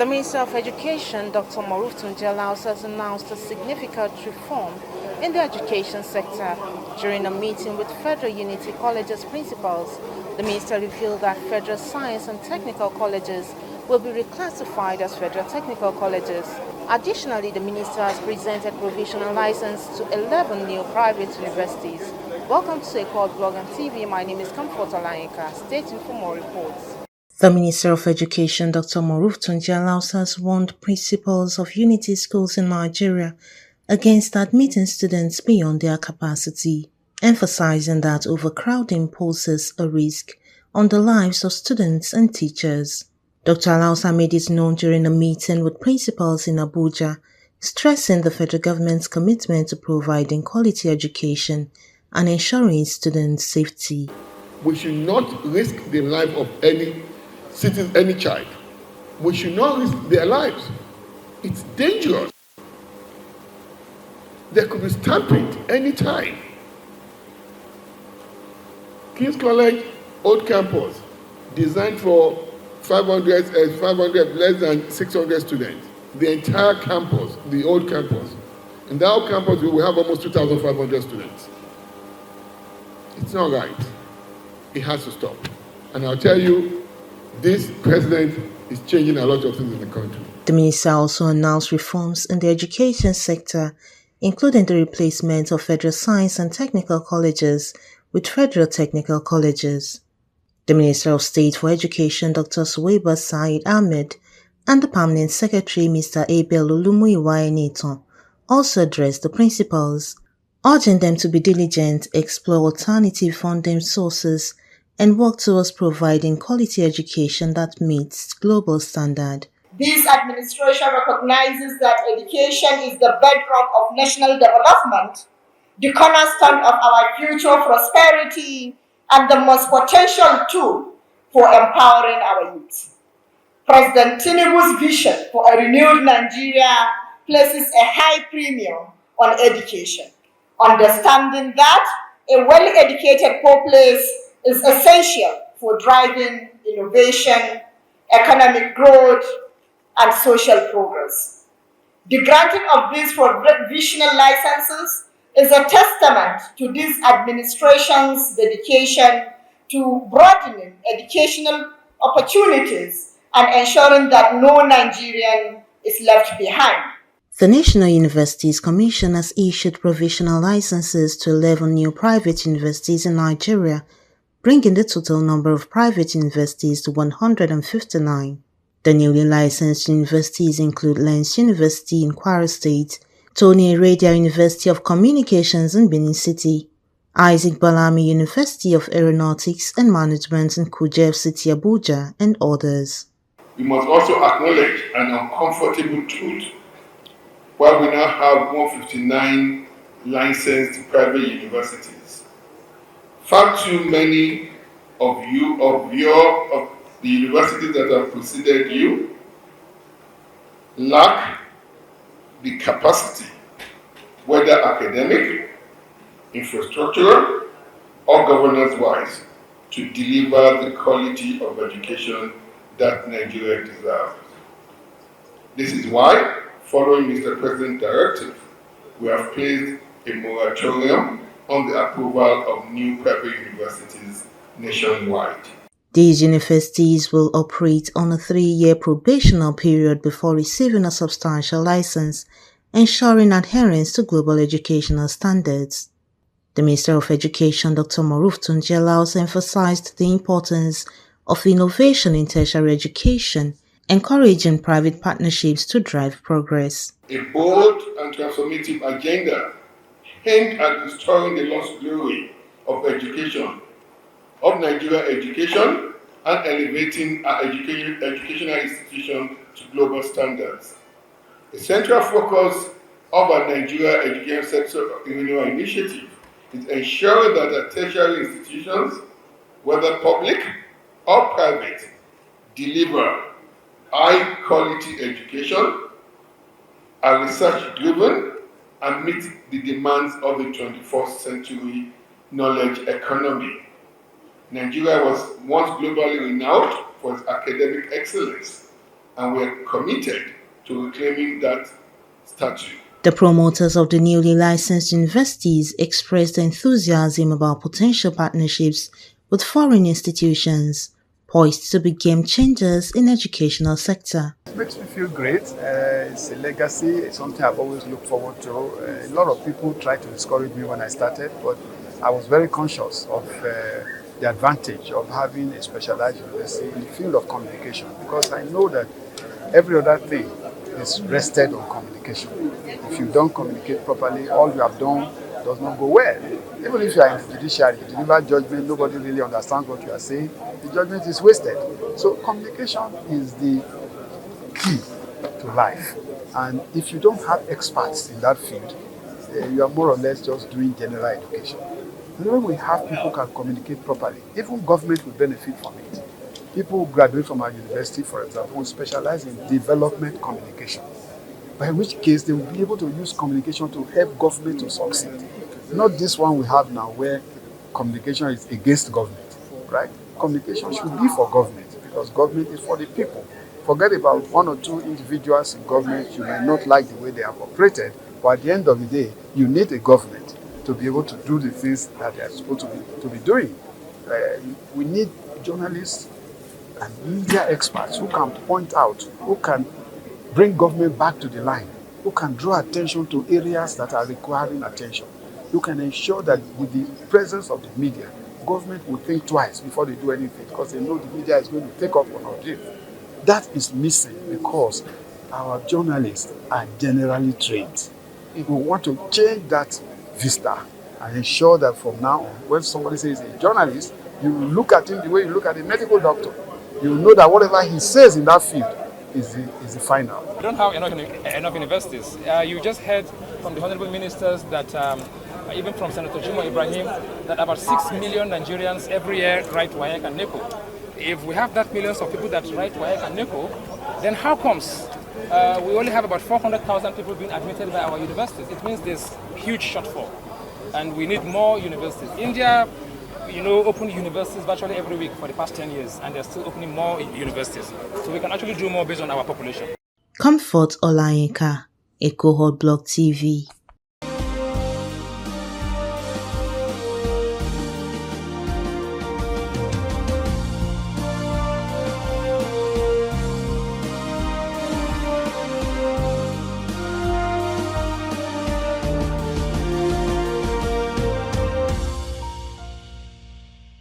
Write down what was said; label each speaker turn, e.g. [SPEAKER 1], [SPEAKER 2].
[SPEAKER 1] The Minister of Education, Dr. Maruf Tunji Alausa, has announced a significant reform in the education sector. During a meeting with Federal Unity Colleges principals, the minister revealed that Federal Science and Technical Colleges will be reclassified as Federal Technical Colleges. Additionally, the minister has presented provisional license to 11 new private universities. Welcome to Equal Blog and TV. My name is Comfort Olayinka. Stay tuned for more reports. The Minister of Education, Dr. Maruf Tunji Alausa, has warned principals of Unity schools in Nigeria against admitting students beyond their capacity, emphasizing that overcrowding poses a risk on the lives of students and teachers. Dr. Alausa made it known during a meeting with principals in Abuja, stressing the federal government's commitment to providing quality education and ensuring students' safety.
[SPEAKER 2] We should not risk the life of any citizen, any child. We should not risk their lives. It's dangerous. There could be stampede anytime. King's College, old campus, designed for 500, less than 600 students. The entire campus, the old campus. In that old campus, we will have almost 2,500 students. It's not right. It has to stop. And I'll tell you, this president is changing a lot of things in the country.
[SPEAKER 1] The minister also announced reforms in the education sector, including the replacement of Federal Science and Technical Colleges with Federal Technical Colleges. The Minister of State for Education, Dr. Suwaiba Said Ahmed, and the Permanent Secretary, Mr. Abel Olumuyiwa Enitan, also addressed the principals, urging them to be diligent, explore alternative funding sources, and work towards providing quality education that meets global standard.
[SPEAKER 3] This administration recognizes that education is the bedrock of national development, the cornerstone of our future prosperity, and the most potential tool for empowering our youth. President Tinubu's vision for a renewed Nigeria places a high premium on education, understanding that a well-educated populace is essential for driving innovation, economic growth, and social progress. The granting of these provisional licenses is a testament to this administration's dedication to broadening educational opportunities and ensuring that no Nigerian is left behind.
[SPEAKER 1] The National Universities Commission has issued provisional licenses to 11 new private universities in Nigeria, bringing the total number of private universities to 159. The newly licensed universities include Lens University in Kwara State, Tony Eradia University of Communications in Benin City, Isaac Balami University of Aeronautics and Management in Kuje City, Abuja, and others.
[SPEAKER 2] We must also acknowledge an uncomfortable truth. While we now have 159 licensed private universities, far too many of the universities that have preceded you lack the capacity, whether academic, infrastructural, or governance-wise, to deliver the quality of education that Nigeria deserves. This is why, following Mr. President's directive, we have placed a moratorium on the approval of new private universities nationwide.
[SPEAKER 1] These universities will operate on a 3-year probational period before receiving a substantial license, ensuring adherence to global educational standards. The Minister of Education, Dr. Maruf Tunji Alausa, emphasized the importance of innovation in tertiary education, encouraging private partnerships to drive progress.
[SPEAKER 2] A bold and transformative agenda aimed at restoring the lost glory of education, of Nigeria education, and elevating our educational institution to global standards. The central focus of our Nigeria Education Sector Renewal Initiative is ensuring that our tertiary institutions, whether public or private, deliver high-quality education, are research-driven, and meet the demands of the 21st century knowledge economy. Nigeria was once globally renowned for its academic excellence, and we are committed to reclaiming that statue.
[SPEAKER 1] The promoters of the newly licensed universities expressed enthusiasm about potential partnerships with foreign institutions, poised to be game changers in the educational sector.
[SPEAKER 4] It makes me feel great. It's a legacy. It's something I've always looked forward to. A lot of people tried to discourage me when I started, but I was very conscious of the advantage of having a specialized university in the field of communication, because I know that every other thing is rested on communication. If you don't communicate properly, all you have done does not go well. Even if you are in the judiciary, you deliver judgment, nobody really understands what you are saying, the judgment is wasted. So communication is the key to life. And if you don't have experts in that field, you are more or less just doing general education. And when we have people who can communicate properly, even government will benefit from it. People who graduate from our university, for example, will specialize in development communication, by which case they will be able to use communication to help government to succeed. Not this one we have now where communication is against government, right? Communication should be for government, because government is for the people. Forget about one or two individuals in government. You may not like the way they have operated, but at the end of the day, you need a government to be able to do the things that they are supposed to be doing. We need journalists and media experts who can point out, who can bring government back to the line, who can draw attention to areas that are requiring attention. You can ensure that with the presence of the media, government will think twice before they do anything, because they know the media is going to take up on this. That is missing because our journalists are generally trained. We want to change that vista and ensure that from now on, when somebody says a journalist, you look at him the way you look at a medical doctor. You know that whatever he says in that field is the final.
[SPEAKER 5] We don't have enough universities. You just heard from the honorable ministers that even from Senator Jimo Ibrahim, that about 6 million Nigerians every year write WAEC and NECO. If we have that millions of people that write WAEC and NECO, then how comes we only have about 400,000 people being admitted by our universities? It means there's huge shortfall, and we need more universities. India, opened universities virtually every week for the past 10 years, and they're still opening more universities. So we can actually do more based on our population.
[SPEAKER 1] Comfort Olayinka, Echo Hot Block TV.